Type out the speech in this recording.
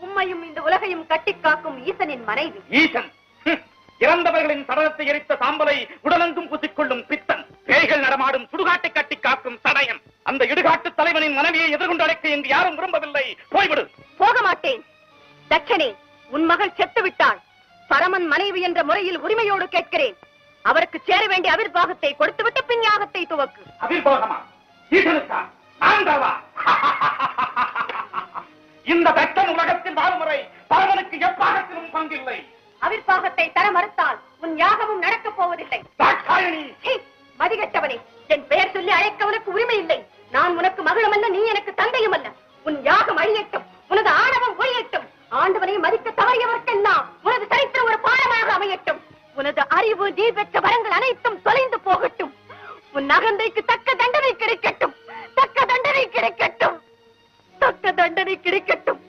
உம்மையும் இந்த உலகையும் கட்டி காக்கும் ஈசனின் மனைவி. ஈசன் இறந்தவர்களின் சடலத்தை எரித்த சாம்பலை உடலெங்கும் பூசிக்கொள்ளும் பித்தன், பேய்கள் நடமாடும் சுடுகாட்டை கட்டி காக்கும் சடையன். அந்த இடுகாட்டு தலைவனின் மனைவியை எதிர்கொண்டு அழைக்க இங்கு யாரும் விரும்பவில்லை. போய்விடு. போக மாட்டேன். தட்சணே, உன் மகள் செத்து விட்டாள். பரமன் மனைவி என்ற முறையில் உரிமையோடு கேட்கிறேன். அவருக்கு சேர வேண்டிய அவிர்வாகத்தை கொடுத்துவிட்டு பின் யாகத்தை துவக்கு. அவிர்வாகமா? ஈசனுக்கா? நான்காவா? இந்த தட்சன் உலகத்தில் வாழும் வரை பரமனுக்கு எப்பாகத்திலும் பங்கில்லை. அவிர்வாகத்தை தர மறுத்தால் உன் யாகமும் நடக்கப் போவதில்லை. மதிகட்டவனே, என் பெயர் சொல்லி அழைக்க உனக்கு உரிமை இல்லை. நான் உனக்கு மகளும் அல்ல, நீ எனக்கு தந்தையும் அல்ல. உன் யாகம் அழியட்டும், உனது ஆணவம் ஒழியட்டும். ஆண்டவனை மதிக்க தவறியவர்க்கெல்லாம் உனது சரித்திரம் ஒரு பாடமாக அமையட்டும். உனது அறிவு, நீ பெற்ற வரங்கள் அனைத்தும் தொலைந்து போகட்டும். உன் அகந்தைக்கு தக்க தண்டனை கிடைக்கட்டும், தக்க தண்டனை கிடைக்கட்டும், தக்க தண்டனை கிடைக்கட்டும்.